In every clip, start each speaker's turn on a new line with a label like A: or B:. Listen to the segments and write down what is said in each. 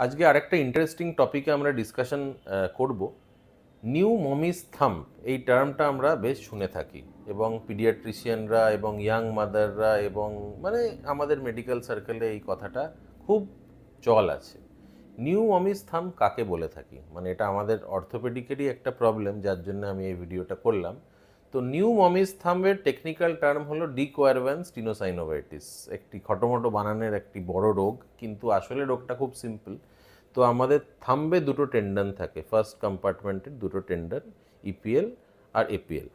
A: আজকে আরেকটা ইন্টারেস্টিং টপিকে আমরা ডিসকাশন করব। নিউ মমিস থাম্ব এই টার্মটা আমরা বেশ শুনে থাকি এবং পিডিয়াট্রিশিয়ানরা এবং ইয়াং মাদাররা এবং মানে আমাদের মেডিকেল সার্কেলে এই কথাটা খুব চল আছে। নিউ মমিস থাম্ব কাকে বলে থাকি, মানে এটা আমাদের অর্থোপেডিকেরই একটা প্রবলেম, যার জন্য আমি এই ভিডিওটা করলাম। তো নিউ মমিস থাম্বের টেকনিক্যাল টার্ম হলো ডিকোয়ারভ্যান্স টিনোসাইনোভাইটিস, একটি খটোমটো বানানের একটি বড় রোগ, কিন্তু আসলে রোগটা খুব সিম্পল। তো আমাদের থাম্বে দুটো টেন্ডন থাকে, ফার্স্ট কম্পার্টমেন্টের দুটো টেন্ডন, ইপিএল আর এপিএল।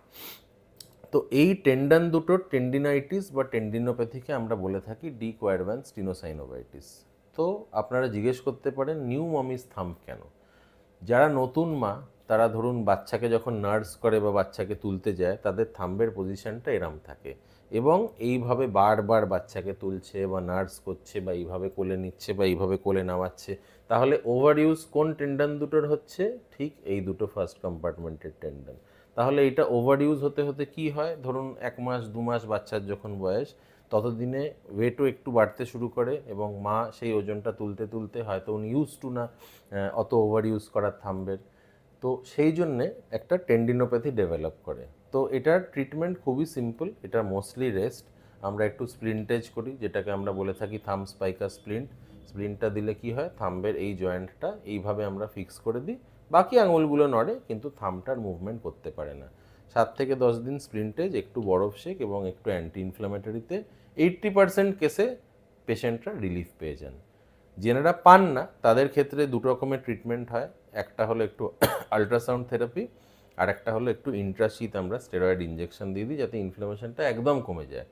A: তো এই টেন্ডন দুটোর টেন্ডিনাইটিস বা টেন্ডিনোপ্যাথিকে আমরা বলে থাকি ডিকোয়ারভ্যান্স টিনোসাইনোভাইটিস। তো আপনারা জিজ্ঞেস করতে পারেন নিউ মমিস থাম্ব কেন। যারা নতুন মা, তারা ধরুন বাচ্চাকে যখন নার্স করে বা বাচ্চাকে তুলতে যায়, তাদের থাম্বের পজিশনটা এরম থাকে এবং এইভাবে বারবার বাচ্চাকে তুলছে বা নার্স করছে বা এইভাবে কোলে নিচ্ছে বা এইভাবে কোলে নামাচ্ছে। তাহলে ওভার ইউজ কোন টেন্ডন দুটোর হচ্ছে? ঠিক এই দুটো ফার্স্ট কম্পার্টমেন্টের টেন্ডন। তাহলে এটা ওভার ইউজ হতে হতে কী হয়, ধরুন 1 মাস 2 মাস বাচ্চার যখন বয়স, ততদিনে ওয়েটও একটু বাড়তে শুরু করে এবং মা সেই ওজনটা তুলতে তুলতে হয়তো উনি ইউজ টু না অত ওভার ইউজ করার থাম্বের। তো সেই জন্যে একটা টেন্ডিনোপ্যাথি ডেভেলপ করে। তো এটার ট্রিটমেন্ট খুবই সিম্পল, এটা মোস্টলি রেস্ট। আমরা একটু স্প্লিন্টেজ করি, যেটাকে আমরা বলে থাকি থাম্ব স্পাইকার স্প্লিন্ট। স্প্লিন্টটা দিলে কি হয়, থাম্বের এই জয়েন্টটা এইভাবে আমরা ফিক্স করে দিই, বাকি আঙুলগুলো নড়ে কিন্তু থাম্বটার মুভমেন্ট করতে পারে না। 7 থেকে 10 দিন স্প্লিন্টেজ, একটু বরফ শেক এবং একটু অ্যান্টি ইনফ্লামেটরিতে 80% কেসে পেশেন্টরা রিলিফ পেয়ে যান। যেনারা পান না তাদের ক্ষেত্রে দুটো রকমের ট্রিটমেন্ট হয়। একটা হলো একটু আল্ট্রাসাউন্ড থেরাপি, আর একটা হলো একটু ইন্ট্রাশিথ আমরা স্টেরয়েড ইঞ্জেকশন দিয়ে দিই, যাতে ইনফ্লামেশনটা একদম কমে যায়।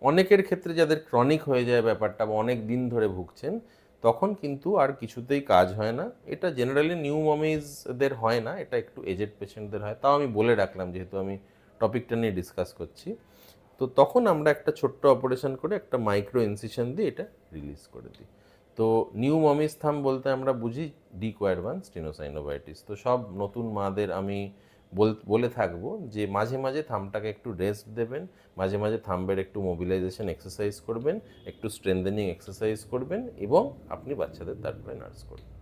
A: অনেকের ক্ষেত্রে যাদের ক্রনিক হয়ে যায় ব্যাপারটা বা অনেক দিন ধরে ভুগছেন, তখন কিন্তু আর কিছুতেই কাজ হয় না। এটা জেনারেলি নিউ মমিজদের হয় না, এটা একটু এজেড পেশেন্টদের হয়। তাও আমি বলে রাখলাম যেহেতু আমি টপিকটা নিয়ে ডিসকাস করছি। তো তখন আমরা একটা ছোট্ট অপারেশন করে একটা মাইক্রো ইনসিশন দিয়ে এটা রিলিজ করে দিই। তো নিউ মমিস থাম্ব বলতে আমরা বুঝি ডিকোয়ারভ্যান্স টিনোসাইনোভাইটিস। তো সব নতুন মাদের আমি বলে থাকবো যে মাঝে মাঝে থাম্বটাকে একটু রেস্ট দেবেন, মাঝে মাঝে থাম্বের একটু মোবিলাইজেশন এক্সারসাইজ করবেন, একটু স্ট্রেংথেনিং এক্সারসাইজ করবেন এবং আপনি বাচ্চাদের তারপরে নার্স করবেন।